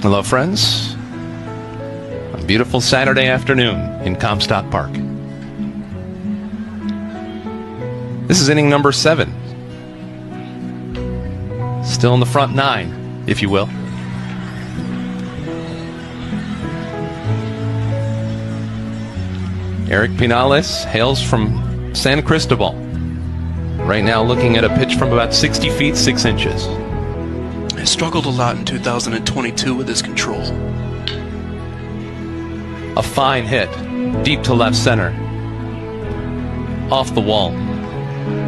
Hello, friends. A beautiful Saturday afternoon in Comstock Park. This is inning number 7. Still in the front 9, if you will. Eric Pinales hails from San Cristobal. Right now looking at a pitch from about 60 feet, 6 inches. I struggled a lot in 2022 with his control. A fine hit, deep to left center. Off the wall.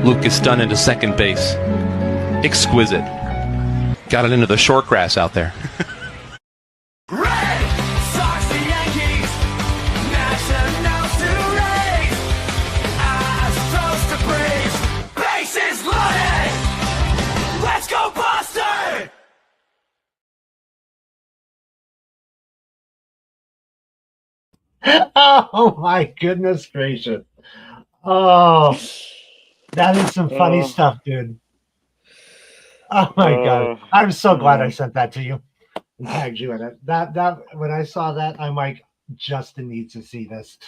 Lucas Dunn into second base. Exquisite. Got it into the short grass out there. Oh my goodness gracious. Oh, that is some funny stuff, dude. Oh my God. I'm so glad I sent that to you and tagged you in it. That when I saw that, I'm like, Justin needs to see this.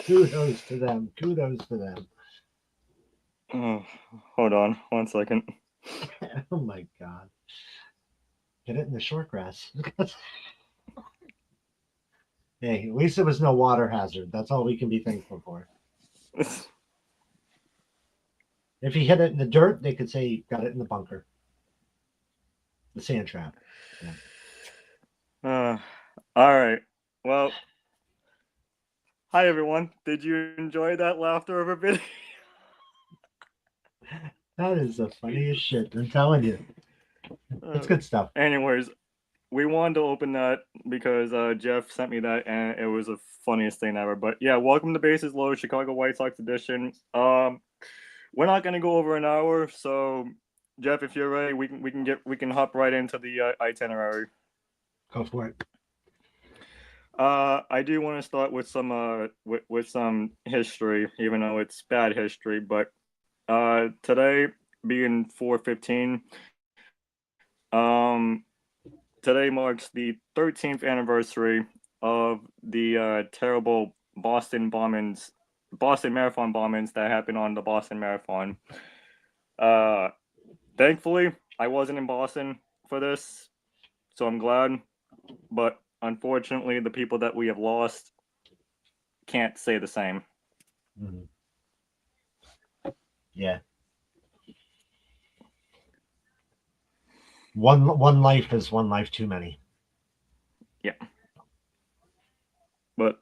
Kudos to them. Kudos to them. Oh, hold on 1 second. Oh my God. Get it in the short grass. Hey, at least it was no water hazard. That's all we can be thankful for. If he hit it in the dirt, they could say he got it in the bunker. The sand trap. Yeah. All right. Well, hi, everyone. Did you enjoy that laughter over video? That is the funniest shit. I'm telling you. It's good stuff. Anyways, we wanted to open that because Jeff sent me that, and it was the funniest thing ever. But yeah, welcome to Bases Loaded, Chicago White Sox edition. We're not going to go over an hour, so Jeff, if you're ready, we can hop right into the itinerary. Go for it. I do want to start with some history, even though it's bad history. But today being 4/15, today marks the 13th anniversary of the terrible Boston Marathon bombings that happened on the Boston Marathon. Thankfully, I wasn't in Boston for this, so I'm glad. But unfortunately, the people that we have lost can't say the same. Mm-hmm. Yeah. One life is one life too many. Yeah. But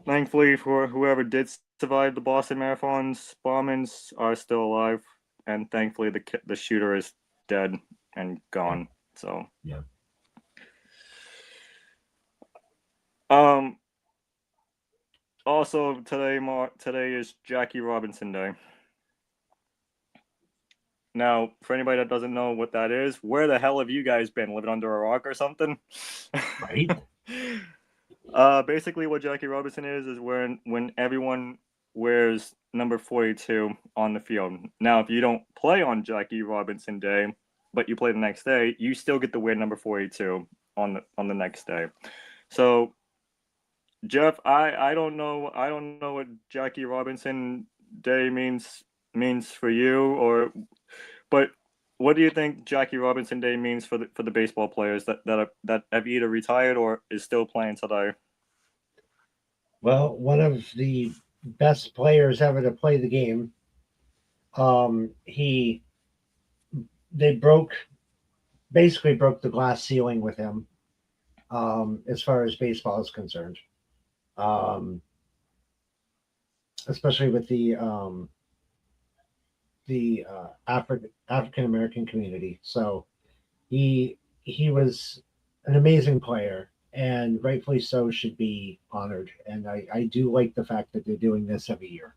thankfully, for whoever did survive the Boston Marathon's bombings are still alive, and thankfully the shooter is dead and gone. So yeah. Also today is Jackie Robinson Day. Now, for anybody that doesn't know what that is, where the hell have you guys been? Living under a rock or something? Right. Basically, what Jackie Robinson is when everyone wears number 42 on the field. Now, if you don't play on Jackie Robinson Day, but you play the next day, you still get to wear number 42 on the next day. So, Jeff, I don't know what Jackie Robinson Day means for you, but what do you think Jackie Robinson Day means for the baseball players that have either retired or is still playing today? Well, one of the best players ever to play the game. They basically broke the glass ceiling with him, as far as baseball is concerned. Especially with the African American community. So he was an amazing player, and rightfully so should be honored. And I do like the fact that they're doing this every year.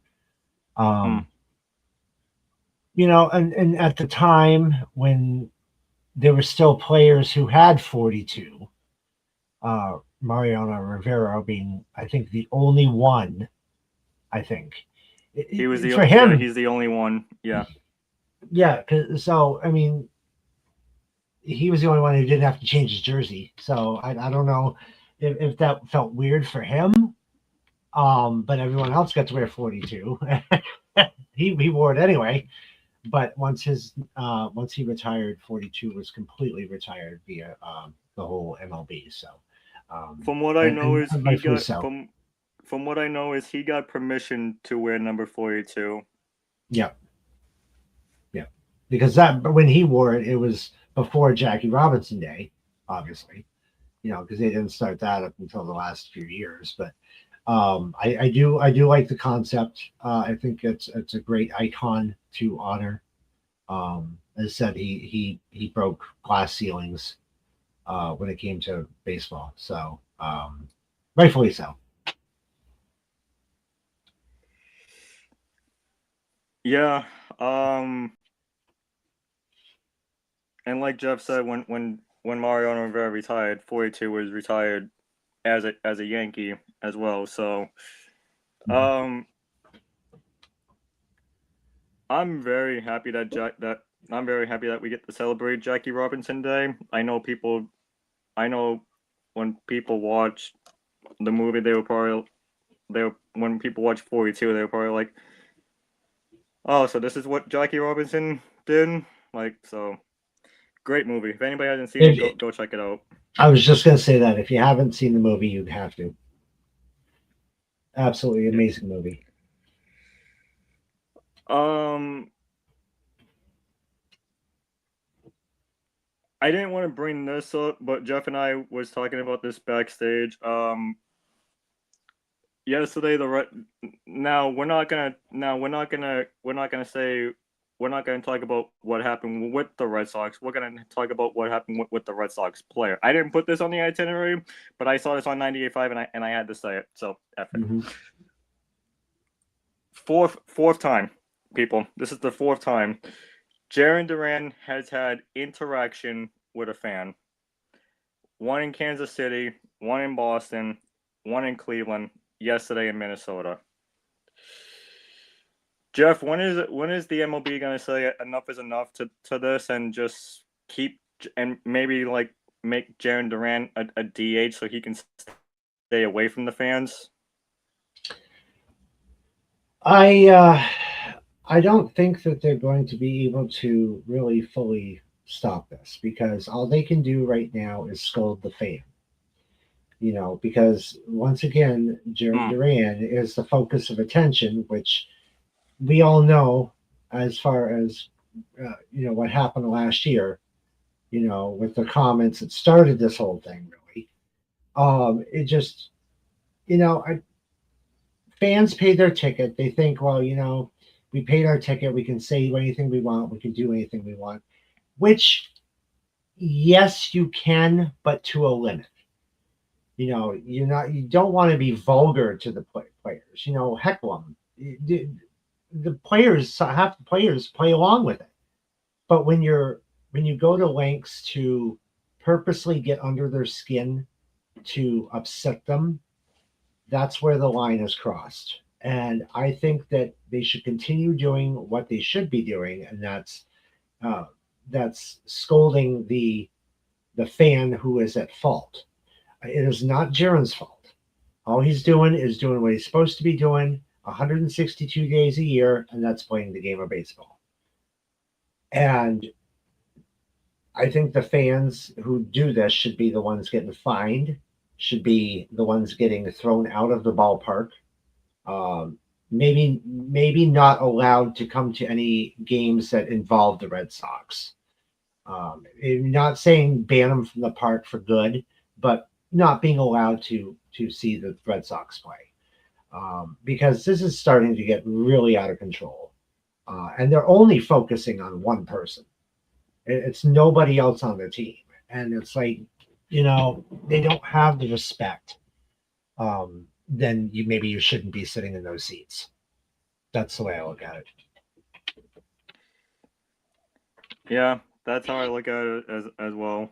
You know, and at the time when there were still players who had 42, Mariano Rivera being, I think, the only one. I think He was the for him, yeah, he's the only one. Yeah. yeah. So I mean, he was the only one who didn't have to change his jersey. So I don't know if that felt weird for him. But everyone else got to wear 42. he wore it anyway. But once he retired, 42 was completely retired via the whole MLB. So From what I know is and he rightfully got so. from what I know is he got permission to wear number 42. Yeah, yeah. Because that when he wore it, it was before Jackie Robinson Day, obviously. Because they didn't start that up until the last few years. But I do like the concept. I think it's a great icon to honor. As I said, he broke glass ceilings when it came to baseball. So rightfully so. Yeah. And like Jeff said, when Mariano Rivera retired, 42 was retired as a Yankee as well. So, um, I'm very happy that I'm very happy that we get to celebrate Jackie Robinson Day. I know when people watch the movie, when people watch 42, they were probably like, oh, so this is what Jackie Robinson did. Like, so great movie. If anybody hasn't seen it, go check it out. I was just going to say that if you haven't seen the movie, you'd have to. Absolutely amazing movie. I didn't want to bring this up, but Jeff and I was talking about this backstage. Yesterday now we're not gonna talk about what happened with the Red Sox. We're gonna talk about what happened with the Red Sox player. I didn't put this on the itinerary, but I saw this on 98.5 and I had to say it. So F it. Mm-hmm. Fourth time, people. This is the fourth time Jarren Duran has had interaction with a fan. One in Kansas City, one in Boston, one in Cleveland, yesterday in Minnesota. Jeff, when is the MLB gonna say enough is enough to this and just keep and maybe like make Jarren Duran a DH so he can stay away from the fans? I don't think that they're going to be able to really fully stop this because all they can do right now is scold the fan. Because once again, Jarren Duran is the focus of attention, which we all know as far as what happened last year. With the comments that started this whole thing. Really, it just fans paid their ticket. They think, well, we paid our ticket. We can say anything we want. We can do anything we want. Which, yes, you can, but to a limit. You don't want to be vulgar to the players. Heckle them. The players, half the players play along with it. But when you go to lengths to purposely get under their skin to upset them, that's where the line is crossed. And I think that they should continue doing what they should be doing, and that's scolding the fan who is at fault. It is not Jarren's fault. All he's doing is doing what he's supposed to be doing 162 days a year, and that's playing the game of baseball. And I think the fans who do this should be the ones getting fined, should be the ones getting thrown out of the ballpark. Maybe not allowed to come to any games that involve the Red Sox. Not saying ban them from the park for good, but not being allowed to see the Red Sox play. Because this is starting to get really out of control. And they're only focusing on one person. It's nobody else on the team. And it's like, they don't have the respect. Then maybe you shouldn't be sitting in those seats. That's the way I look at it. Yeah, that's how I look at it as well.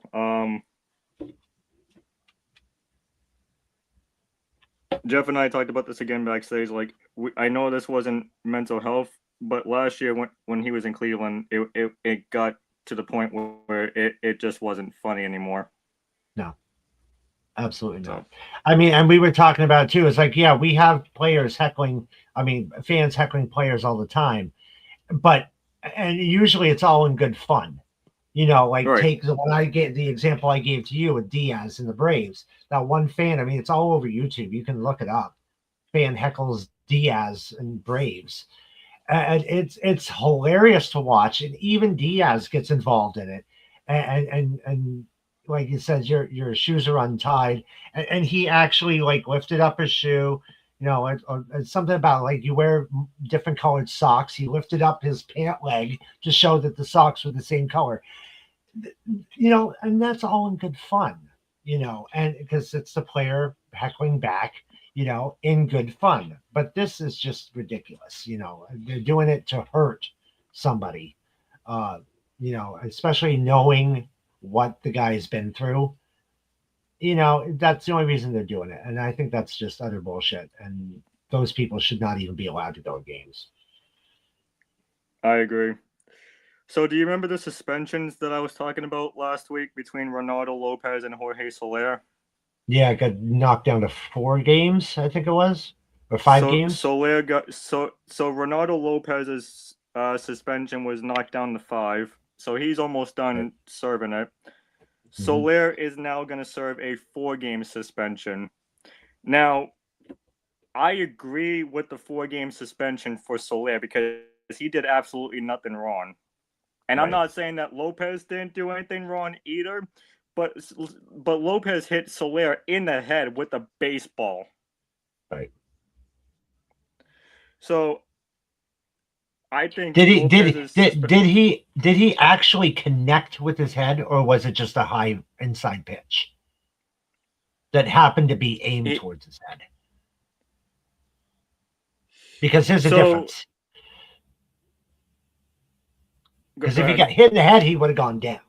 Jeff and I talked about this again backstage. Like, I know this wasn't mental health, but last year when he was in Cleveland, it got to the point where it just wasn't funny anymore. No, absolutely not. So, I mean, and we were talking about it too. It's like, yeah, we have players heckling. I mean, fans heckling players all the time, but and usually it's all in good fun. You know, like right. take the when I get the example I gave to you with Diaz and the Braves. That one fan, I mean, it's all over YouTube. You can look it up. Fan heckles Diaz and Braves. And it's hilarious to watch. And even Diaz gets involved in it. And like you said, your shoes are untied. And he actually like lifted up his shoe. You know, it's something about like you wear different colored socks. He lifted up his pant leg to show that the socks were the same color. You know, and that's all in good fun, you know, and because it's the player heckling back, you know, in good fun. But this is just ridiculous, you know. They're doing it to hurt somebody, uh, you know, especially knowing what the guy's been through. You know, that's the only reason they're doing it. And I think that's just utter bullshit. And those people should not even be allowed to go to games. I agree. So, do you remember the suspensions that I was talking about last week between Ronaldo Lopez and Jorge Soler? Yeah, it got knocked down to 4 games, I think it was, or 5 games. Soler got so Ronaldo Lopez's suspension was knocked down to 5, so he's almost done serving it. Soler is now going to serve a 4-game suspension. Now, I agree with the 4-game suspension for Soler because he did absolutely nothing wrong. And I'm not saying that Lopez didn't do anything wrong either, but Lopez hit Soler in the head with a baseball. Right. So I think did he actually connect with his head, or was it just a high inside pitch that happened to be aimed towards his head? Because there's a difference. Because if he got hit in the head, he would have gone down.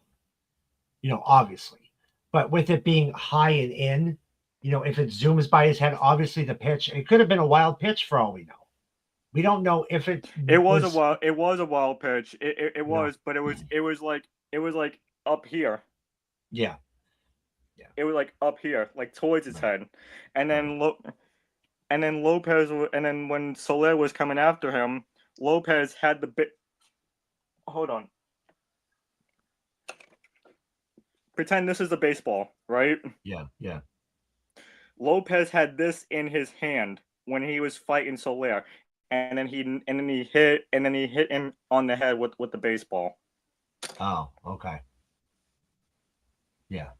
You know, obviously. But with it being high and in, you know, if it zooms by his head, obviously the pitch, it could have been a wild pitch for all we know. We don't know if it was a wild pitch. It was, but it was like up here. Yeah. Yeah. It was like up here, like towards his head. And then Lopez, and then when Soler was coming after him, Lopez had the bit. Hold on. Pretend this is a baseball, right? Yeah, yeah. Lopez had this in his hand when he was fighting Soler, and then he hit him on the head with the baseball. Oh, okay. Yeah.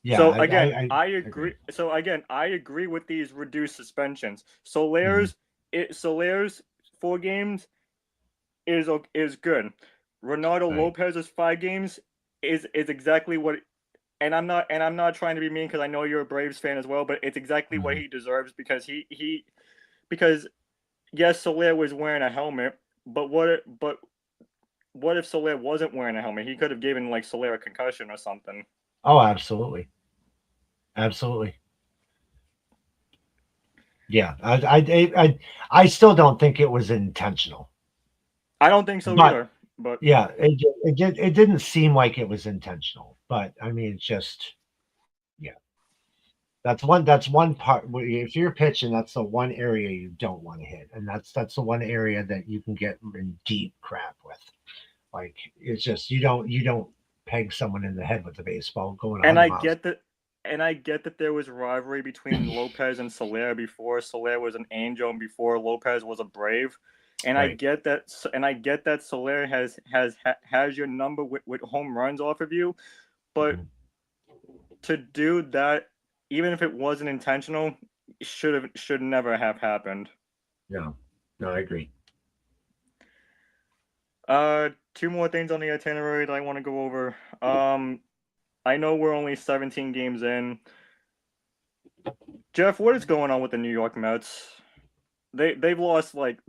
Yeah. So again, I agree. So again, I agree with these reduced suspensions. Soler's 4 games is good. Ronaldo Lopez's 5 games is exactly what, and I'm not trying to be mean because I know you're a Braves fan as well, but it's exactly what he deserves because because yes, Soler was wearing a helmet, but what if Soler wasn't wearing a helmet? He could have given like Soler a concussion or something. Oh, absolutely. Absolutely. Yeah, I still don't think it was intentional. I don't think so either. But yeah, it didn't seem like it was intentional. But I mean, it's just that's one part. If you're pitching, that's the one area you don't want to hit, and that's the one area that you can get in deep crap with. Like it's just you don't peg someone in the head with a baseball going. And I get that there was rivalry between Lopez and Soler before Soler was an Angel and before Lopez was a Brave. And I get that Soler has your number with home runs off of you, but to do that, even if it wasn't intentional, should never have happened. No, I agree. 2 more things on the itinerary that I want to go over. I know we're only 17 games in. Jeff, what is going on with the New York Mets? They've lost like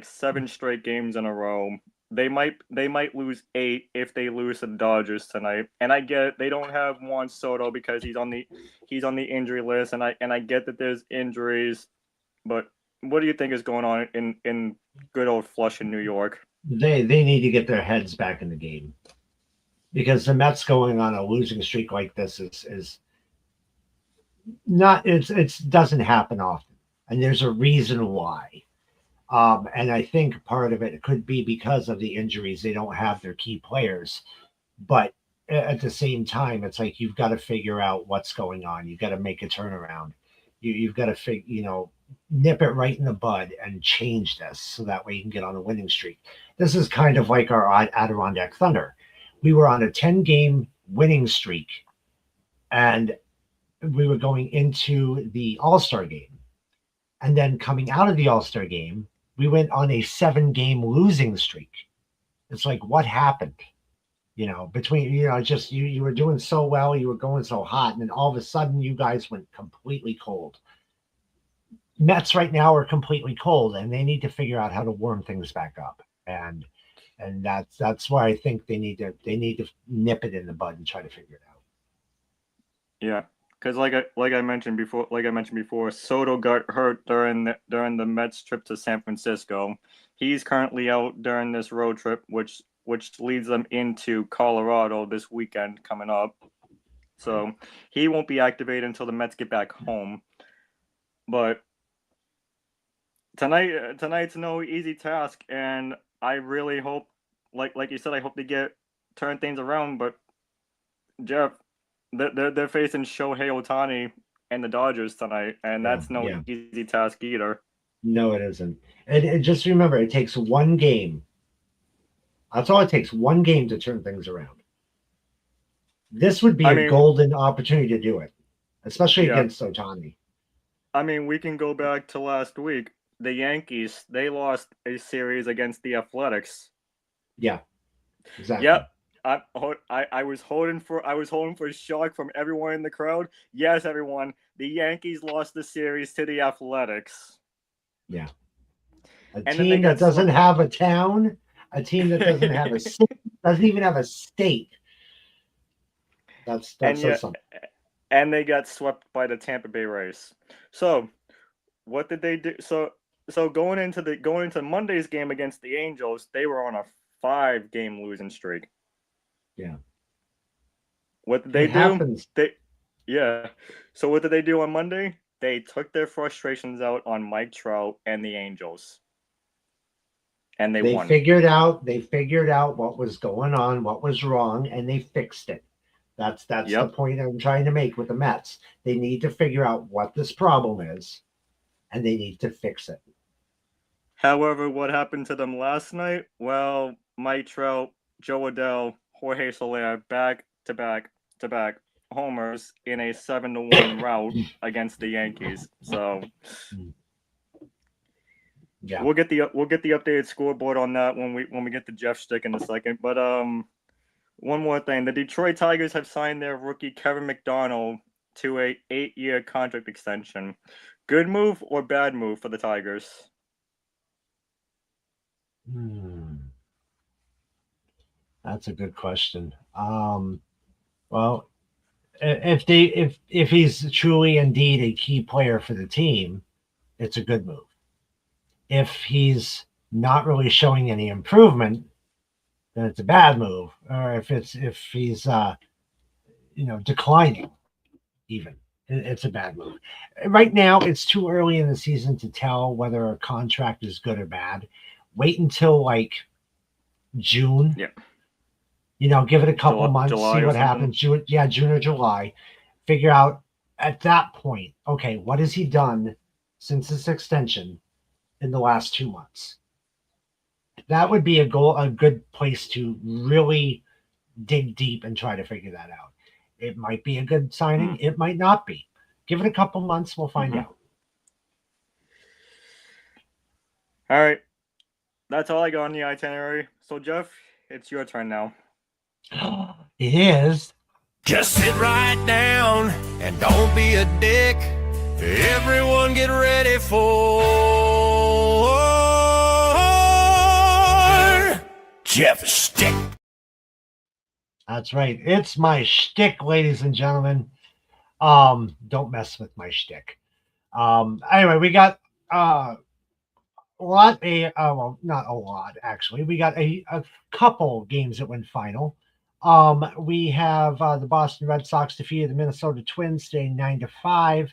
7 straight games in a row. they might lose 8 if they lose to the Dodgers tonight. And I get it, they don't have Juan Soto because he's on the injury list, and I get that there's injuries, but what do you think is going on in good old Flushing, New York? They need to get their heads back in the game, because the Mets going on a losing streak like this is not, it doesn't happen often, and there's a reason why. And I think part of it could be because of the injuries. They don't have their key players, but at the same time, it's like you've got to figure out what's going on. You've got to make a turnaround. You've got to nip it right in the bud and change this so that way you can get on a winning streak. This is kind of like our Adirondack Thunder. We were on a 10-game winning streak, and we were going into the All-Star game. And then coming out of the All-Star game, we went on a 7-game losing streak. It's like, what happened? Between, just you were doing so well, you were going so hot, and then all of a sudden you guys went completely cold. Mets right now are completely cold, and they need to figure out how to warm things back up. And that's why I think they need to nip it in the bud and try to figure it out. Yeah, because like I mentioned before, Soto got hurt during the Mets trip to San Francisco. He's currently out during this road trip, which leads them into Colorado this weekend coming up. So he won't be activated until the Mets get back home. But tonight's no easy task, and I really hope, like you said, I hope they turn things around. But Jeff, they're facing Shohei Ohtani and the Dodgers tonight, and that's no easy task either. No, it isn't. And just remember, it takes one game. That's all it takes, one game to turn things around. This would be a golden opportunity to do it, especially against Ohtani. I mean, we can go back to last week. The Yankees, they lost a series against the Athletics. Yeah, exactly. Yep. I was holding for a shock from everyone in the crowd. Yes, everyone. The Yankees lost the series to the Athletics. Yeah. A team that doesn't have a town, a team that doesn't have a city, doesn't even have a state. That's something. And they got swept by the Tampa Bay Rays. So, what did they do? So going into Monday's game against the Angels, they were on a 5-game losing streak. Yeah. What did they do? Happens. So what did they do on Monday? They took their frustrations out on Mike Trout and the Angels. And they won. They figured out what was going on, what was wrong, and they fixed it. That's the point I'm trying to make with the Mets. They need to figure out what this problem is, and they need to fix it. However, what happened to them last night? Well, Mike Trout, Joe Adell, Jorge Soler, back-to-back homers in a 7-1 rout against the Yankees. So yeah, we'll get the updated scoreboard on that when we get to Jeff Stick in a second. But one more thing: the Detroit Tigers have signed their rookie Kevin McDonald to a 8-year contract extension. Good move or bad move for the Tigers? That's a good question. Well, if he's truly indeed a key player for the team, it's a good move. If he's not really showing any improvement, then it's a bad move. Or if he's declining, even, it's a bad move. Right now, it's too early in the season to tell whether a contract is good or bad. Wait until like June. Yeah. Give it a couple months, July, see what happens. June or July. Figure out at that point, okay, what has he done since this extension in the last 2 months? That would be a good place to really dig deep and try to figure that out. It might be a good signing. It might not be. Give it a couple months. We'll find out. All right. That's all I got on the itinerary. So, Jeff, it's your turn now. It is. Just sit right down and don't be a dick. Everyone get ready for Jeff Stick. That's right. It's my shtick, ladies and gentlemen. Don't mess with my shtick. Anyway, we got not a lot actually. We got a couple games that went final. We have the Boston Red Sox defeated the Minnesota Twins today 9-5.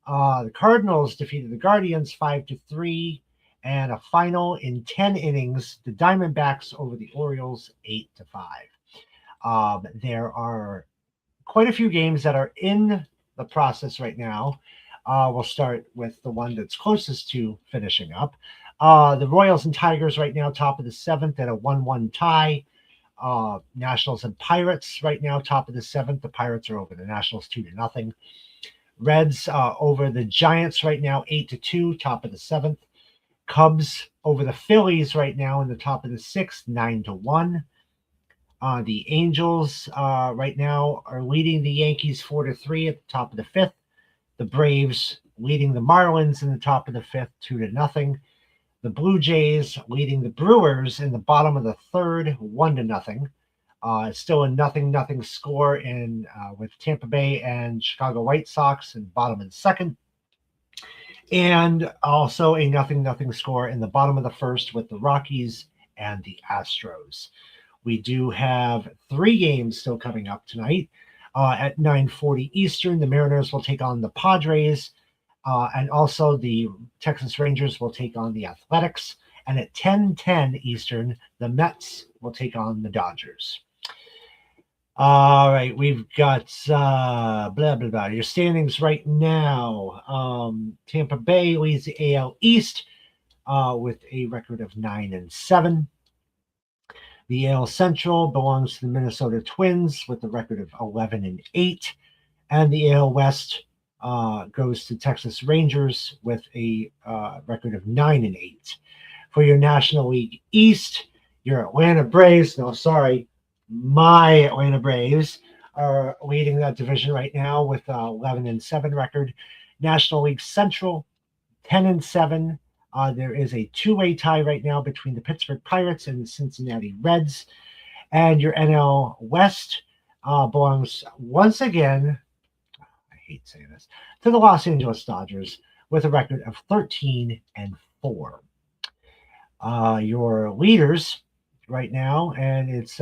The Cardinals defeated the Guardians 5-3, and a final in 10 innings. The Diamondbacks over the Orioles 8-5. There are quite a few games that are in the process right now. We'll start with the one that's closest to finishing up. The Royals and Tigers right now top of the 7th at a 1-1 tie. Nationals and Pirates right now top of the 7th. The Pirates are over the Nationals 2-0. Reds over the Giants right now 8-2, top of the 7th. Cubs over the Phillies right now in the top of the 6th, 9-1. The Angels right now are leading the Yankees 4-3 at the top of the 5th. The Braves leading the Marlins in the top of the 5th, 2-0. The Blue Jays leading the Brewers in the bottom of the 3rd, 1-0. Still a 0-0 score in with Tampa Bay and Chicago White Sox in bottom and 2nd. And also a 0-0 score in the bottom of the 1st with the Rockies and the Astros. We do have 3 games still coming up tonight. At 9:40 Eastern, the Mariners will take on the Padres. And also the Texas Rangers will take on the Athletics. And at 10:10 Eastern, the Mets will take on the Dodgers. All right, we've got blah, blah, blah. Your standings right now. Tampa Bay leads the AL East with a record of 9-7. The AL Central belongs to the Minnesota Twins with a record of 11-8. And the AL West goes to Texas Rangers with a record of 9-8. For your National League East, your Atlanta Braves, my Atlanta Braves are leading that division right now with 11-7 record. National League Central, 10-7. There is a 2-way tie right now between the Pittsburgh Pirates and the Cincinnati Reds. And your NL West belongs once again, I hate saying this, to the Los Angeles Dodgers with a record of 13-4. Your leaders right now, and it's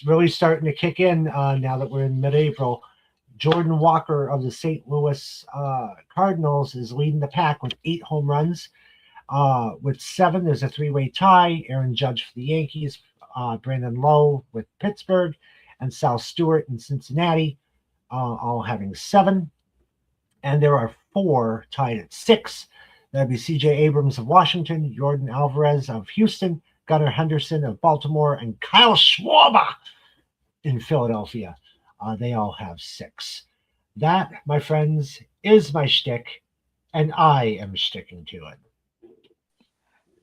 really starting to kick in now that we're in mid-April. Jordan Walker of the St. Louis Cardinals is leading the pack with 8 home runs. With 7, there's a 3-way tie. Aaron Judge for the Yankees, Brandon Lowe with Pittsburgh, and Sal Stewart in Cincinnati, all having 7. And there are 4 tied at 6. That'd be C.J. Abrams of Washington, Jordan Alvarez of Houston, Gunnar Henderson of Baltimore, and Kyle Schwarber in Philadelphia. They all have 6. That, my friends, is my shtick, and I am sticking to it.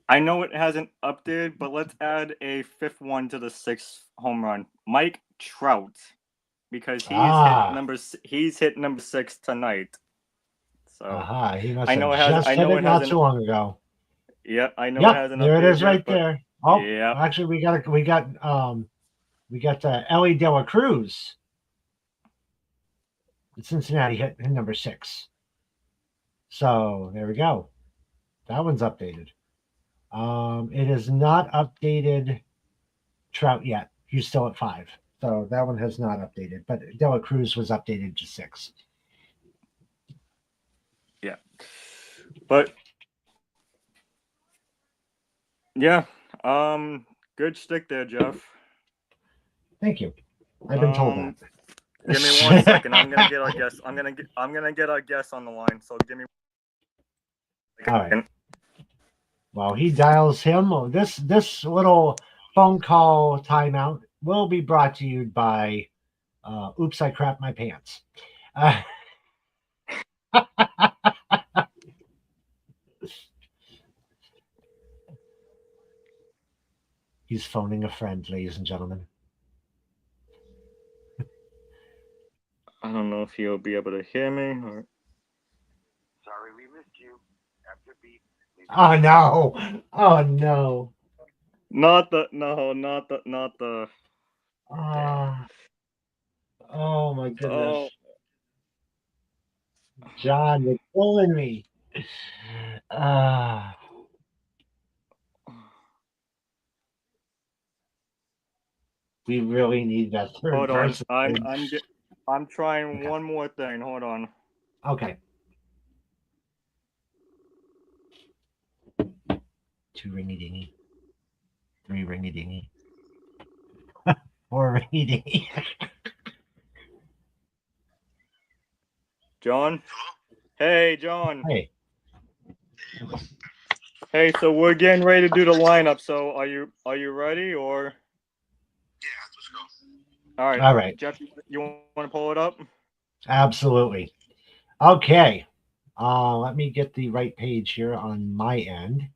I know it hasn't updated, but let's add a 5th one to the 6th home run. Mike Trout, because he's hit number 6 tonight. So He must I know have it has. I know it not hasn't. too long ago. Yeah, I know Yep, it hasn't. there it is, updated right yet, but- there. Oh, yeah. actually, we got Ellie De La Cruz. Cincinnati hit number 6. So there we go. That one's updated. It is not updated Trout yet. He's still at 5. So that one has not updated. But De La Cruz was updated to 6. Yeah. But yeah. Good stick there, Jeff. Thank you. I've been told that. Give me 1 second. I'm gonna get our guest. I'm gonna get our guest on the line. So give me. All right. While he dials him, this little phone call timeout will be brought to you by Oops, I Crapped My Pants. He's phoning a friend, ladies and gentlemen. I don't know if he'll be able to hear me. Or... Sorry we missed you. After beep. Oh no! Oh no! Not the. Oh my goodness. Oh, John, you're killing me. Ah. We really need that third hold on. person. I'm trying Okay. one more thing. Hold on. Okay. 2 ringy dingy. 3 ringy dingy. 4 ringy dingy. John. Hey, John. Hey. Hey, so we're getting ready to do the lineup. So are you ready or? Yeah, let's go. All right. All right. Jeff, you want to pull it up? Absolutely. Okay. Let me get the right page here on my end.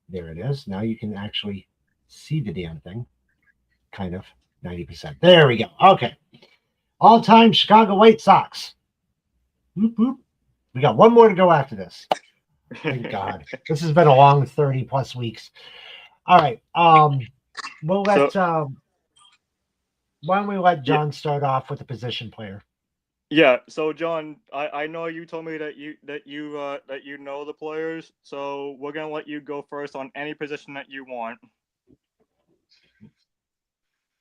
There it is. Now you can actually see the damn thing. Kind of. 90%. There we go. Okay. All-time Chicago White Sox. Whoop, whoop. We got one more to go after this. Thank God. This has been a long 30 plus weeks. All right. We'll let why don't we let John start off with the position player? Yeah. So John, I know you told me that you know the players. So we're gonna let you go first on any position that you want.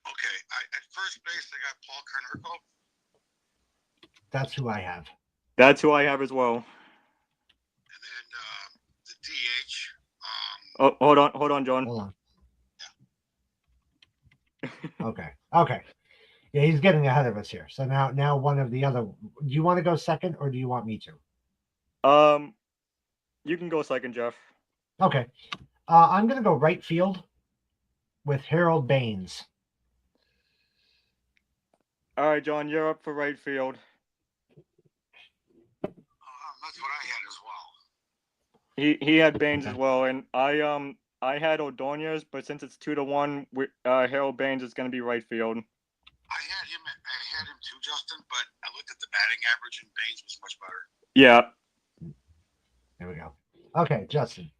Okay, at first base, I got Paul Konerko. That's who I have. That's who I have as well. And then the DH. Oh, hold on, John. Hold on. Okay. Yeah, he's getting ahead of us here. So now one of the other. Do you want to go second or do you want me to? You can go second, Jeff. Okay. I'm gonna go right field with Harold Baines. All right, John, you're up for right field. That's what I had as well. He had Baines Okay. as well, and I had Ordonez, but since it's 2-1, Harold Baines is going to be right field. I had him too, Justin, but I looked at the batting average and Baines was much better. Yeah. There we go. Okay, Justin.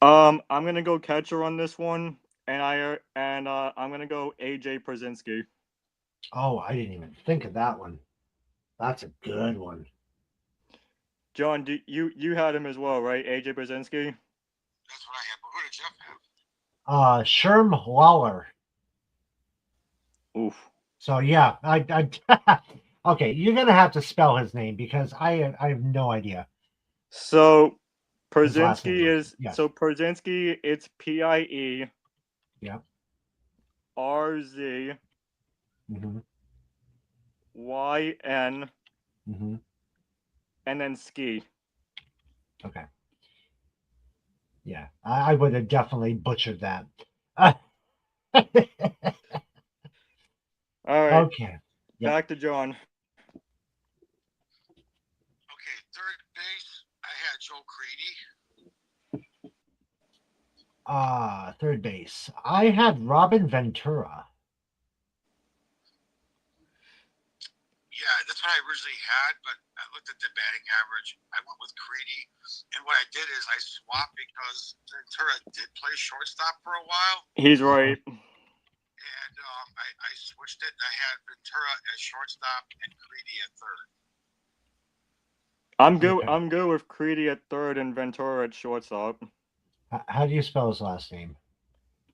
I'm gonna go catcher on this one, and I'm gonna go AJ Przinsky. Oh, I didn't even think of that one. That's a good one. John, you had him as well, right? AJ Przinsky. That's what I had. But who did Jeff have? Sherm Lawler. Oof. So yeah, I okay, you're gonna have to spell his name because I have no idea. So His last Przinsky name, is yes. so Przinsky. It's PIE. Yeah. RZ Mm-hmm. YN Mm-hmm. and then ski. Okay. Yeah, I would have definitely butchered that. All right. Okay. Yep. Back to John. Okay, third base, I had Joe Creedy. Third base. I had Robin Ventura. Yeah, that's what I originally had, but I looked at the batting average. I went with Creedy, and what I did is I swapped because Ventura did play shortstop for a while, He's right. and I switched it. I had Ventura as shortstop and Creedy at third. I'm good. Okay. I'm good with Creedy at third and Ventura at shortstop. How do you spell his last name?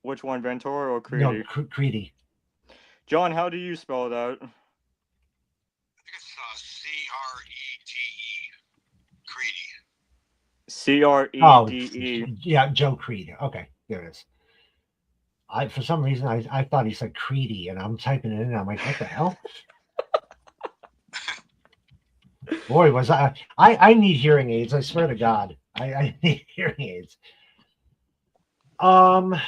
Which one, Ventura or Creedy? No, Creedy. John, how do you spell that? I think it's C-R-E-D-E, Creedy. CREDE. Yeah, Joe Creed. Okay, there it is. For some reason I thought he said Creedy, and I'm typing it in. And I'm like, what the hell? Boy, was I need hearing aids. I swear to God, I need hearing aids. Well,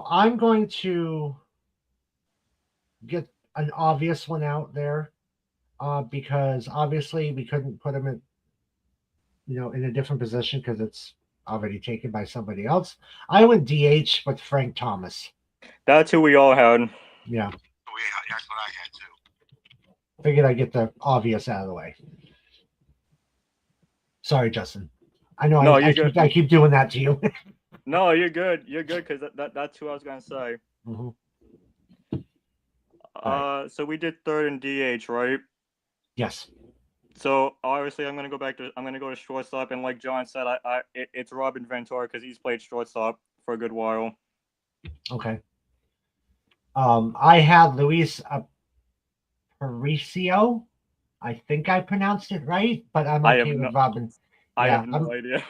I'm going to get an obvious one out there, because obviously we couldn't put him in, in a different position because it's already taken by somebody else. I went DH with Frank Thomas. That's who we all had. Yeah, Oh, yeah, that's what I had too. figured I'd get the obvious out of the way. Sorry, Justin. I know No, I you're good. keep doing that to you. No, you're good. You're good because that's who I was gonna say. Mhm. So we did third and DH, right? Yes. So obviously, I'm gonna go to shortstop, and like John said, it's Robin Ventura because he's played shortstop for a good while. Okay. I had Luis Aparicio. I think I pronounced it right, but I'm I have okay with no- Robin. I Yeah, have no idea.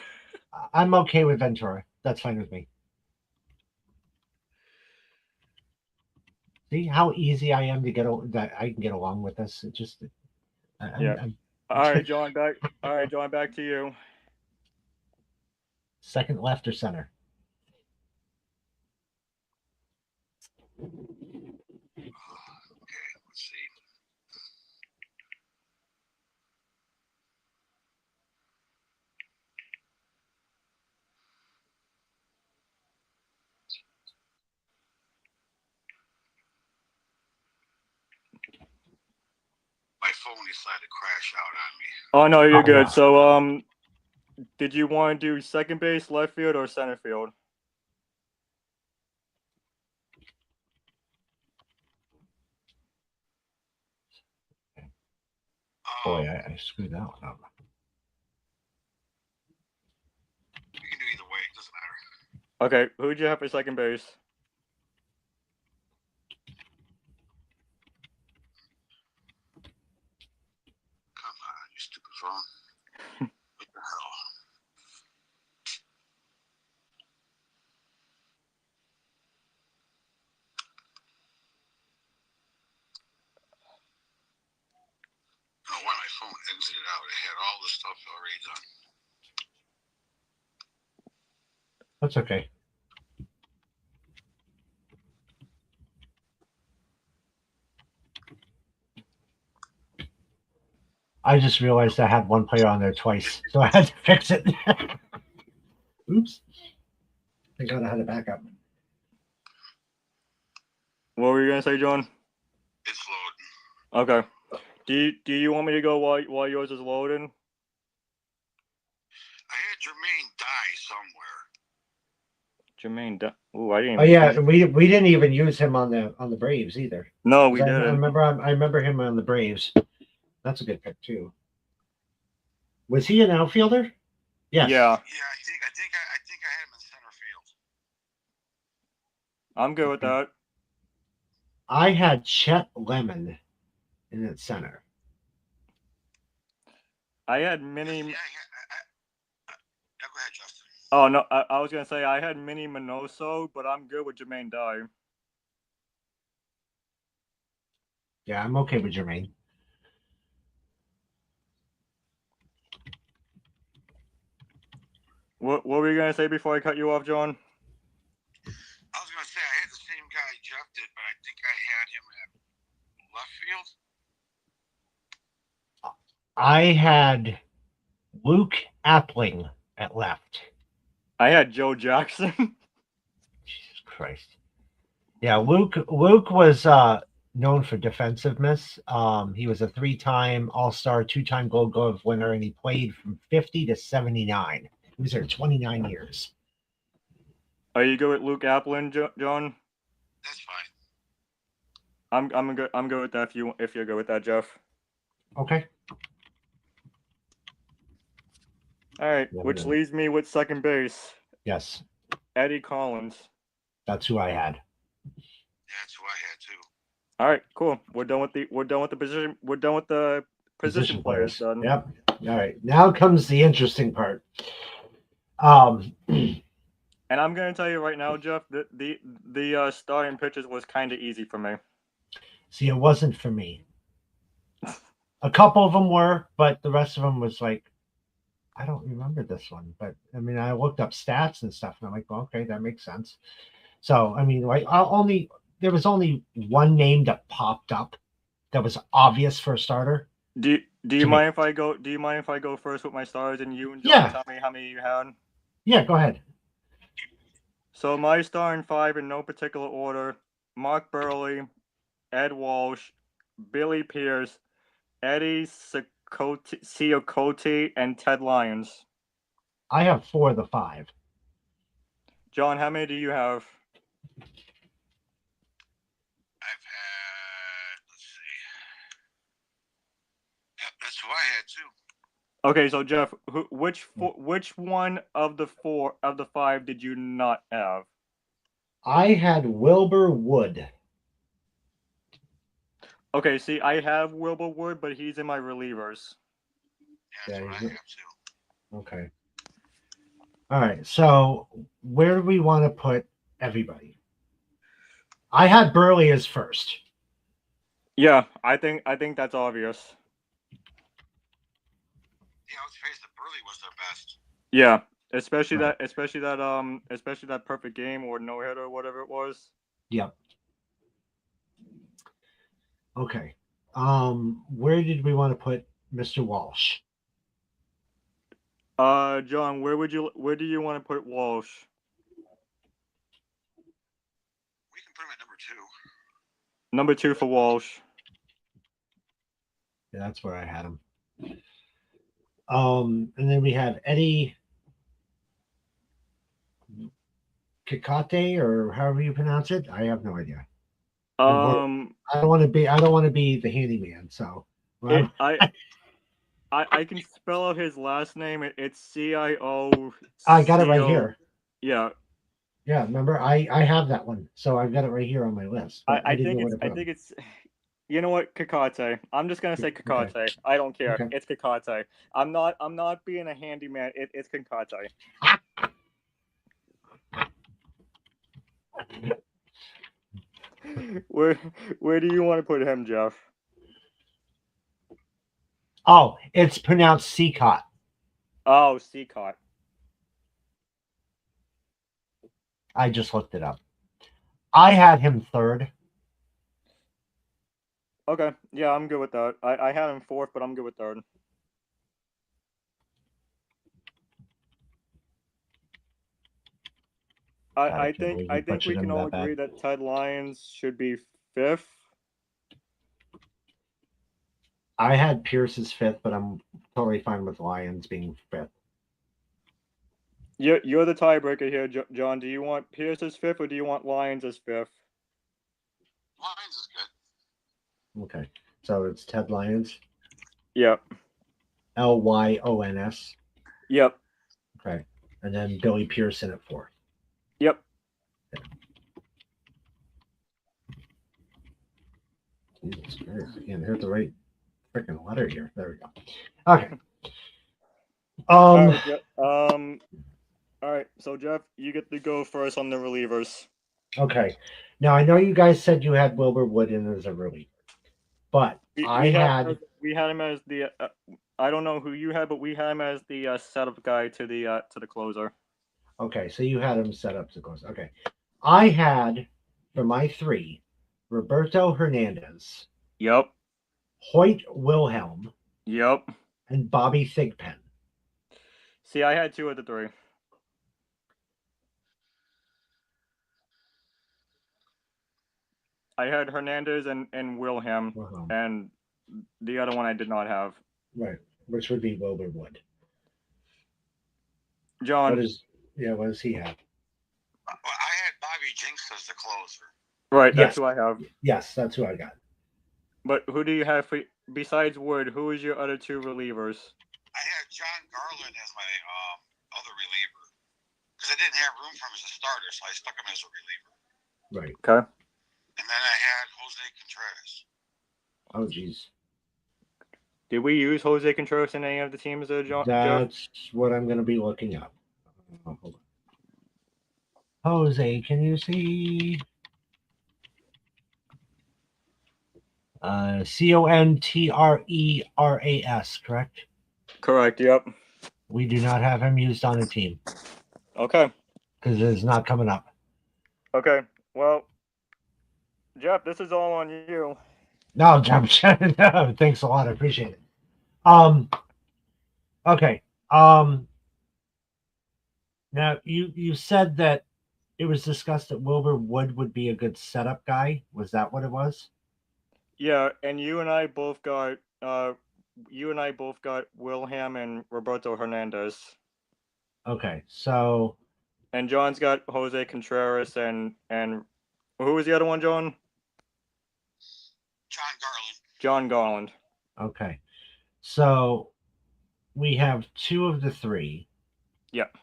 I'm okay with Ventura. That's fine with me. See how easy I am to that I can get along with this. It just, Yeah. I'm All right, John. Back to you. second, left, or center. Okay, let's see. My phone decided to crash out on me. Oh no, you're Oh, good. yeah. So did you want to do second base, left field, or center field? Boy, I screwed that one up. You can do either way. It doesn't matter. Okay, who'd you have for second base? Come on, you stupid phone. What the hell? I don't know why my phone exited out. It had all this stuff already done. That's okay. I just realized I had one player on there twice, so I had to fix it. Oops. Thank God I had a backup. What were you gonna say, John? It's loading. Okay. Do you want me to go while yours is loading? I had Jermaine die somewhere. Jermaine. Ooh, I didn't. Oh yeah, we didn't even use him on the Braves either. No, we 'Cause didn't. I remember him on the Braves. That's a good pick too. Was he an outfielder? Yes. Yeah, Yeah, I think I had him in center field. I'm good with that. I had Chet Lemon in the center. I had Mini. Yeah, go ahead, Justin. Oh no, I was gonna say I had Mini Minoso, but I'm good with Jermaine Dye. Yeah, I'm okay with Jermaine. What were you gonna say before I cut you off, John? I was gonna say I had the same guy Jeff did, but I think I had him at left field. I had Luke Appling at left. I had Joe Jackson. Jesus Christ. Yeah, Luke was known for defensiveness. He was a 3-time All-Star, 2-time Gold Glove winner, and he played from 50 to 79. He was there 29 years. Are you good with Luke Applin, John? That's fine. I'm good. I'm good with that. If you're good with that, Jeff. Okay. All right. Yeah, Which yeah. leaves me with second base, Yes, Eddie Collins. that's who I had. That's who I had too. All right. Cool. We're done with the position. We're done with the position players. Done. Yep. All right. Now comes the interesting part. And I'm gonna tell you right now, Jeff, that the starting pitches was kind of easy for me. See, it wasn't for me. A couple of them were, but the rest of them was like, I don't remember this one. But I mean, I looked up stats and stuff, and I'm like, well, okay, that makes sense. So I mean, like, there was only one name that popped up that was obvious for a starter. Do you mind if I go? Do you mind if I go first with my stars and you and John Yeah. tell me how many you had? Yeah, go ahead. So my starting five in no particular order: Mark Burley, Ed Walsh, Billy Pierce, Eddie Cioccotti, and Ted Lyons. I have 4 of the 5. John, how many do you have? I've had, let's see. Yep, that's who I had too. Okay, so Jeff, which one of the 5 did you not have? I had Wilbur Wood. Okay, see, I have Wilbur Wood, but he's in my relievers. Yeah, that's Yeah, what I he's- have too. Okay. All right. So where do we want to put everybody? I had Burley as first. Yeah, I think that's obvious. Yeah, let's face it, Burley was their best. Yeah, especially Right. that perfect game or no hitter or whatever it was. Yep. Okay. Where did we want to put Mr. Walsh? John, where do you want to put Walsh? We can put him at number 2. Number 2 for Walsh. Yeah, that's where I had him. And then we have Eddie Kikate, or however you pronounce it. I have no idea. Um, I don't want to be the handyman. So I can spell out his last name. It's CIO. I got it right here. Yeah, Yeah, remember I have that one, so I've got it right here on my list. but I didn't think know it's where to put him. you know what, Kakate. I'm just gonna say Kakate. Okay. I don't care. Okay. It's Kakate. I'm not being a handyman. It's Kakate. Where do you want to put him, Jeff? Oh, it's pronounced Seacott. Oh, Seacott. I just looked it up. I had him third. Okay, yeah, I'm good with that. I had him 4th, but I'm good with 3rd. I think we can all agree that Ted Lyons should be 5th. I had Pierce as 5th, but I'm totally fine with Lyons being 5th. You're the tiebreaker here, John. Do you want Pierce as 5th or do you want Lyons as 5th? Lyons is good. Okay, so it's Ted Lyons. Yep. Lyons. Yep. Okay, and then Billy Pearson at 4th. Yep. Jesus Christ! Again, here's the right freaking letter here. There we go. Okay. All right. So Jeff, you get to go first on the relievers. Okay. Now I know you guys said you had Wilbur Wood in as a reliever, but We had him as the. I don't know who you had, but we had him as the setup guy to the closer. Okay, so you had him set up to close. Okay. I had for my 3 Roberto Hernandez, Yep. Hoyt Wilhelm, Yep. and Bobby Thigpen. See, I had 2 of the 3. I had Hernandez and Wilhelm, and the other one I did not have. Right, which would be Wilbur Wood. John. What does he have? I had Bobby Jinks as the closer. Right, Yes. that's who I have. Yes, that's who I got. But who do you have besides Wood? Who is your other 2 relievers? I had John Garland as my other reliever because I didn't have room for him as a starter, so I stuck him as a reliever. Right. Okay. And then I had Jose Contreras. Oh, geez. Did we use Jose Contreras in any of the teams, John? That's what I'm going to be looking up. Hold on. Jose, can you see? Contreras, correct? Correct. Yep. We do not have him used on a team Okay. because it's not coming up. Okay. Well, Jeff, this is all on you. No, Jeff. No, thanks a lot. I appreciate it. Okay. Now you said that it was discussed that Wilbur Wood would be a good setup guy. Was that what it was? Yeah, and you and I both got Wilhelm and Roberto Hernandez. Okay, so And John's got Jose Contreras and who was the other one, John? John Garland. John Garland. okay, so we have 2 of the 3. Yep.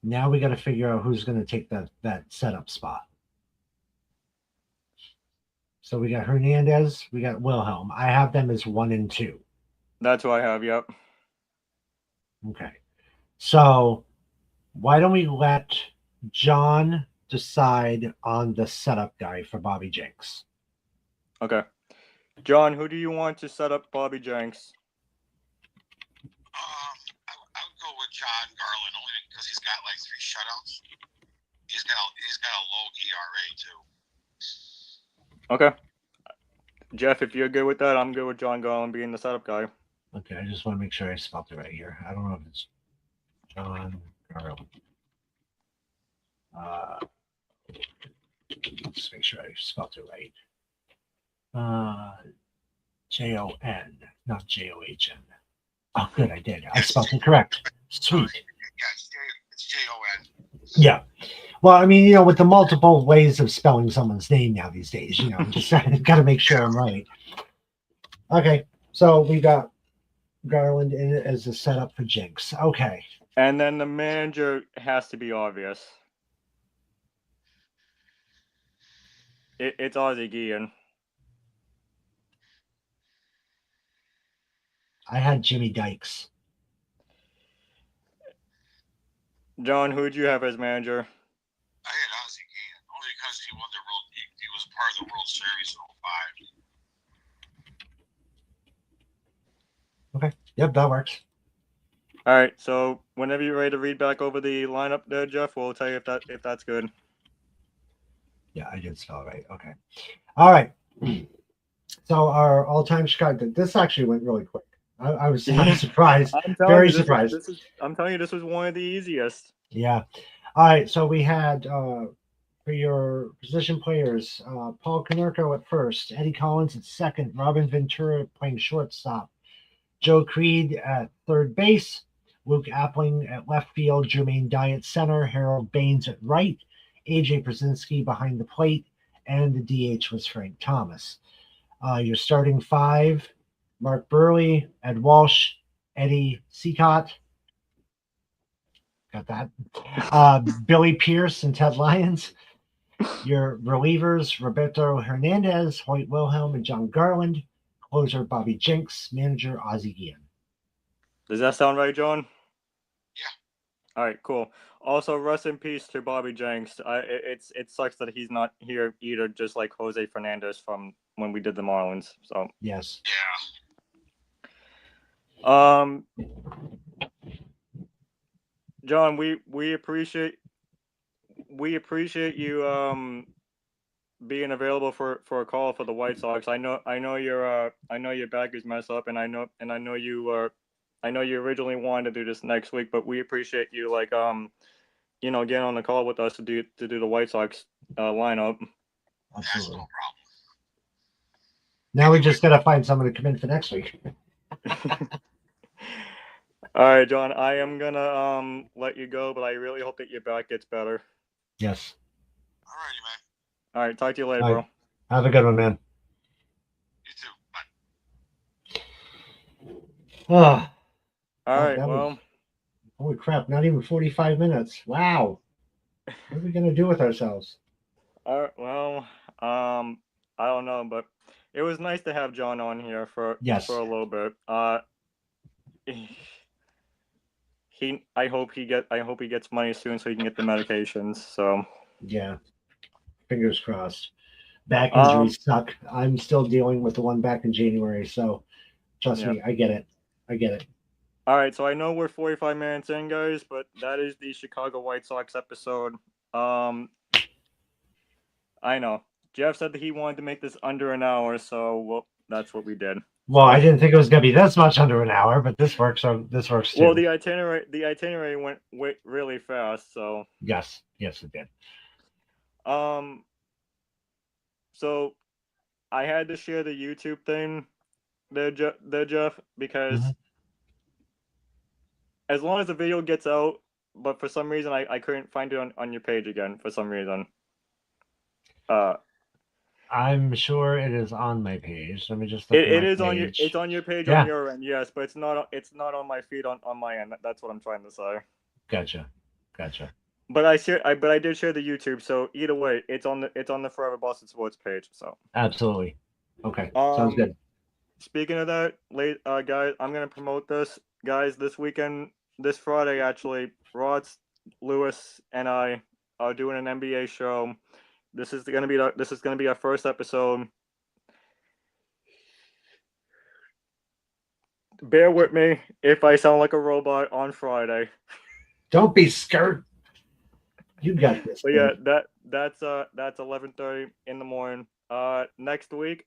Now we got to figure out who's going to take that setup spot. So we got Hernandez, we got Wilhelm. I have them as 1 and 2. That's who I have. Yep. Okay. So why don't we let John decide on the setup guy for Bobby Jenks? Okay. John, who do you want to set up Bobby Jenks? I would go with John Garland only because he's got like 3 shutouts. He's got a low ERA too. Okay. Jeff, if you're good with that, I'm good with John Garland being the setup guy. Okay, I just want to make sure I spelled it right here. I don't know if it's John Garland. Let's make sure I spelled it right. Jon, not JOHN. Oh, good, I did. I spelled it correct. Sweet. Yeah, it's Jon. Yeah. Well, I mean, with the multiple ways of spelling someone's name now these days, just got to make sure I'm right. Okay, so we got Garland in it as a setup for Jenks. Okay. And then the manager has to be obvious. It's Ozzie Guillen. I had Jimmy Dykes. John, who'd you have as manager? I had Ozzie Guillen only because he won the world. He was part of the World Series in 05. Okay. Yep, that works. All right. So whenever you're ready to read back over the lineup there, Jeff, we'll tell you if that's good. Yeah, I did spell it right. Okay. All right. So our all-time Chicago. This actually went really quick. I was surprised. Very surprised. I'm telling you, this was one of the easiest. Yeah. All right. So we had for your position players, Paul Konerko at first, Eddie Collins at second, Robin Ventura playing shortstop, Joe Creed at third base, Luke Appling at left field, Jermaine Dye at center, Harold Baines at right, AJ Brzezinski behind the plate, and the DH was Frank Thomas. Your starting 5, Mark Burley, Ed Walsh, Eddie Seacott. Got that. Billy Pierce and Ted Lyons. Your relievers, Roberto Hernandez, Hoyt Wilhelm, and John Garland. Closer, Bobby Jenks. Manager, Ozzie Guillen. Does that sound right, John? Yeah. All right, cool. Also, rest in peace to Bobby Jenks. It sucks that he's not here either, just like Jose Fernandez from when we did the Marlins. So yes. Yeah. John, we appreciate you being available for a call for the White Sox. I know your back is messed up, and I know you originally wanted to do this next week, but we appreciate you getting on the call with us to do the White Sox lineup. That's Absolutely. no problem. Now we just got to find someone to come in for next week. All right, John, I am gonna let you go, but I really hope that your back gets better. Yes. All righty, man. All right, talk to you later, All bro. right. Have a good one, man. You too. Bye. Oh, All right, that well, was- holy crap, not even 45 minutes. Wow. What are we going to do with ourselves? all right, well, I don't know, but it was nice to have John on here for Yes. a little bit. I hope he gets money soon so he can get the medications. So Yeah. Fingers crossed. Back injuries suck. I'm still dealing with the one back in January, so trust me, I get it. all right, so I know we're 45 minutes in, guys, but that is the Chicago White Sox episode. I know Jeff said that he wanted to make this under an hour, so that's what we did. Well, I didn't think it was going to be this much under an hour, but this works. So this works too. Well, the itinerary went really fast, so yes, it did. So I had to share the YouTube thing there, Jeff, because as long as the video gets out, but for some reason I couldn't find it on your page again for some reason. I'm sure it is on my page. Let me just look at It my is on your page on your end, yes, but it's not on my feed on my end. That's what I'm trying to say. Gotcha. But I did share the YouTube, so either way, it's on the Forever Boston Sports page. So Absolutely. Okay. Sounds good. Speaking of that, guys, I'm gonna promote this, guys, this weekend, this Friday actually. Rod, Lewis, and I are doing an NBA show. This is gonna be our first episode. Bear with me if I sound like a robot on Friday. Don't be scared. You got this. But yeah, that's 11:30 in the morning. Next week,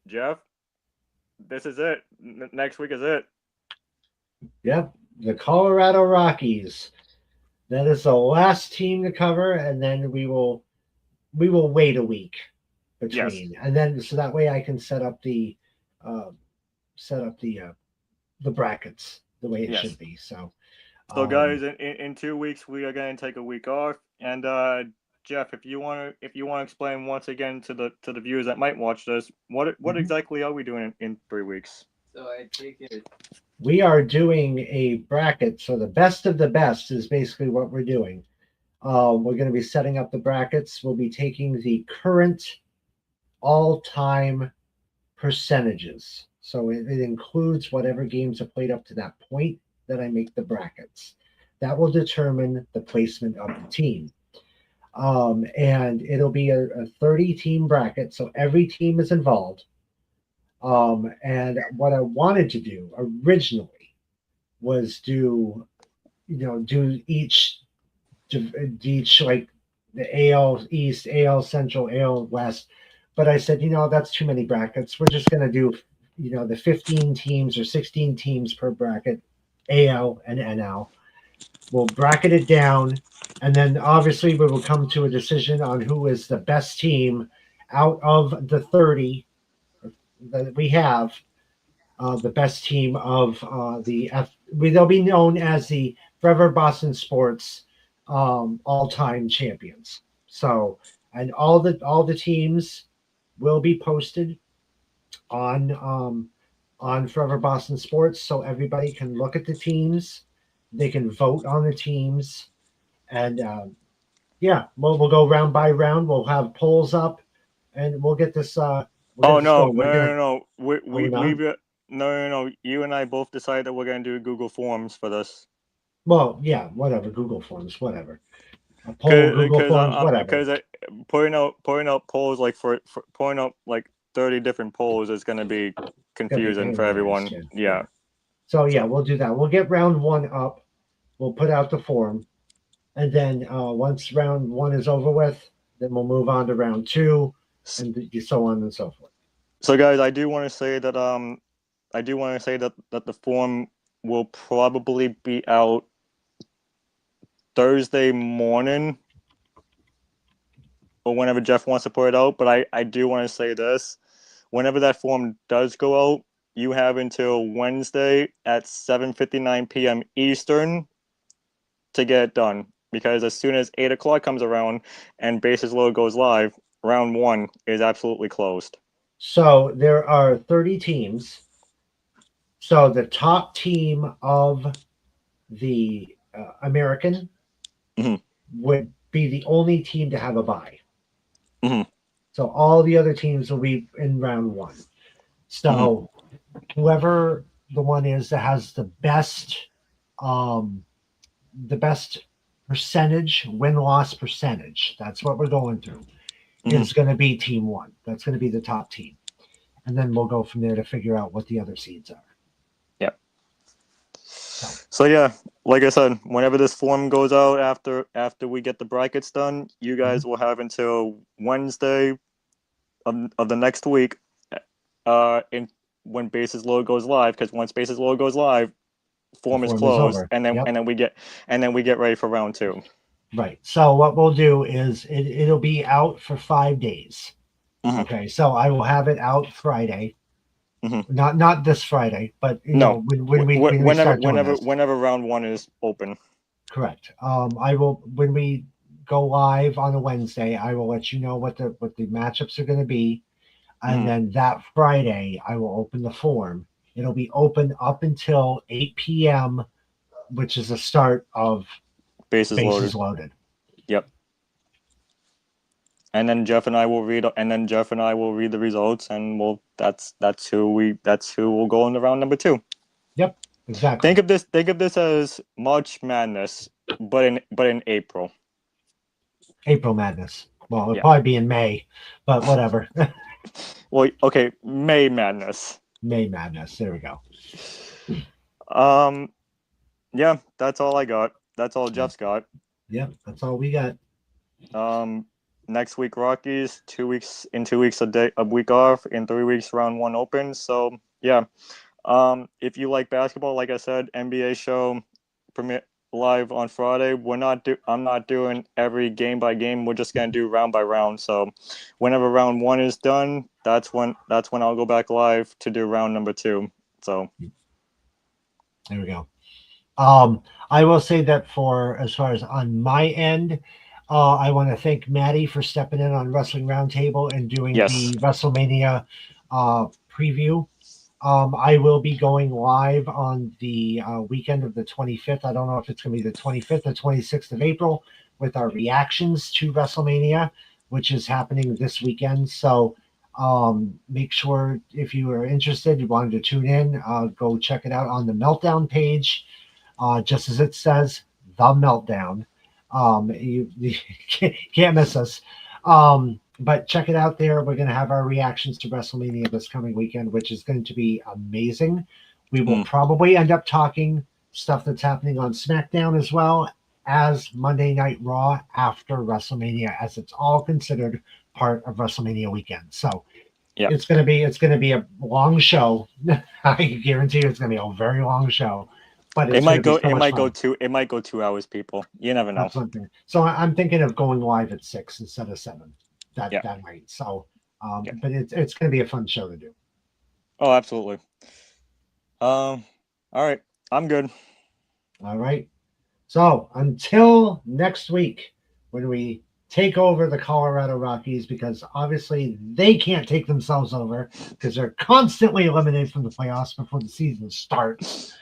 Jeff, this is it. Next week is it. Yep, the Colorado Rockies. That is the last team to cover, and then we will wait a week between, and then so that way I can set up the brackets the way it should be. So guys, in 2 weeks we are going to take a week off, and Jeff, if you want to explain once again to the viewers that might watch this, what exactly are we doing in 3 weeks? So I take it. We are doing a bracket. So the best of the best is basically what we're doing. We're going to be setting up the brackets. We'll be taking the current all-time percentages. So it includes whatever games are played up to that point that I make the brackets. That will determine the placement of the team. And it'll be a 30-team bracket. So every team is involved. And what I wanted to do originally was do each like the AL East, AL Central, AL West. But I said, that's too many brackets. We're just going to do, the 15 teams or 16 teams per bracket, AL and NL. We'll bracket it down. And then obviously we will come to a decision on who is the best team out of the 30 that we have, the best team of they'll be known as the Forever Boston Sports all-time champions. So, and all the teams will be posted on Forever Boston Sports, so everybody can look at the teams. They can vote on the teams, and we'll go round by round. We'll have polls up, and we'll get this. No. You and I both decided that we're going to do Google Forms for this. Well, yeah, whatever. Google Forms, whatever. A poll, Google Forms, whatever. Because putting out polls like for putting out like 30 different polls is going to be confusing for everyone. Yeah. So yeah, we'll do that. We'll get round one up. We'll put out the form, and then once round one is over with, then we'll move on to round two, and so on and so forth. So guys, I do want to say that the form will probably be out Thursday morning or whenever Jeff wants to put it out. But I do want to say this: whenever that form does go out, you have until Wednesday at 7:59 p.m. Eastern to get it done. Because as soon as 8 o'clock comes around and Bases Loaded goes live, round one is absolutely closed. So there are 30 teams. So the top team of the American would be the only team to have a bye. So all the other teams will be in round one. So whoever the one is that has the best percentage, win-loss percentage, that's what we're going through, is going to be team one. That's going to be the top team. And then we'll go from there to figure out what the other seeds are. Yep. So yeah, like I said, whenever this form goes out after we get the brackets done, you guys will have until Wednesday of the next week when Bases Loaded goes live, because once Bases Loaded goes live, form is closed, and then we get ready for round two. Right. So what we'll do is it'll be out for 5 days. Okay. So I will have it out Friday, Not this Friday, but you know, when we start doing this. Whenever round 1 is open. Correct. I will when we go live on a Wednesday. I will let you know what the matchups are going to be, and then that Friday I will open the form. It'll be open up until 8 p.m., which is the start of Bases loaded. Yep. And then Jeff and I will read the results, and that's who will go in the round number 2. Yep, exactly. Think of this as March Madness, but in April. April Madness. Well, it'll probably be in May, but whatever. Well, okay, May Madness. May Madness. There we go. Yeah, that's all I got. That's all Jeff's got. Yep, that's all we got. Next week Rockies, 2 weeks a week off, in 3 weeks round 1 open. So yeah. If you like basketball, like I said, NBA show premiere live on Friday. I'm not doing every game by game. We're just gonna do round by round. So whenever round 1 is done, that's when I'll go back live to do round number 2. So there we go. I will say that as far as on my end, I want to thank Maddie for stepping in on Wrestling Roundtable and doing the WrestleMania preview. I will be going live on the weekend of the 25th. I don't know if it's going to be the 25th or 26th of April with our reactions to WrestleMania, which is happening this weekend. So make sure if you are interested, you wanted to tune in, go check it out on the Meltdown page. Just as it says, The Meltdown. You can't miss us. But check it out there. We're going to have our reactions to WrestleMania this coming weekend, which is going to be amazing. We will probably end up talking stuff that's happening on SmackDown as well as Monday Night Raw after WrestleMania, as it's all considered part of WrestleMania weekend. So it's going to be a long show. I guarantee you it's going to be a very long show. But it might go 2 hours, people. You never know. So I'm thinking of going live at 6 instead of 7. That night. So but it's going to be a fun show to do. Oh, absolutely. All right. I'm good. All right. So until next week, when we take over the Colorado Rockies, because obviously they can't take themselves over because they're constantly eliminated from the playoffs before the season starts.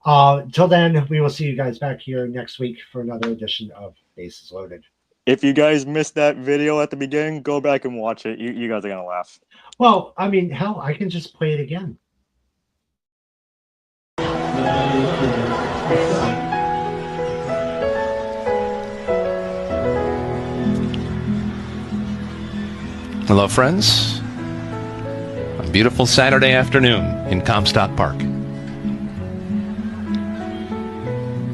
Till then, we will see you guys back here next week for another edition of Bases Loaded. If you guys missed that video at the beginning, go back and watch it. You guys are going to laugh. Well, I mean, hell, I can just play it again. Hello, friends. A beautiful Saturday afternoon in Comstock Park.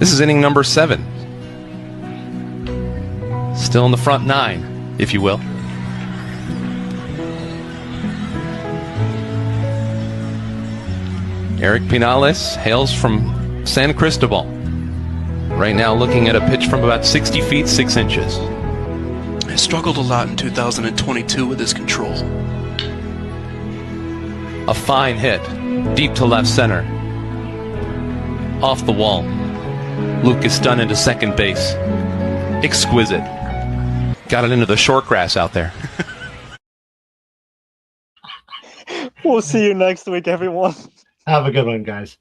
This is inning number 7. Still in the front 9, if you will. Eric Pinales hails from San Cristobal. Right now looking at a pitch from about 60 feet, 6 inches. I struggled a lot in 2022 with his control. A fine hit, deep to left center. Off the wall. Lucas Dunn into second base. Exquisite. Got it into the short grass out there. We'll see you next week, everyone. Have a good one, guys.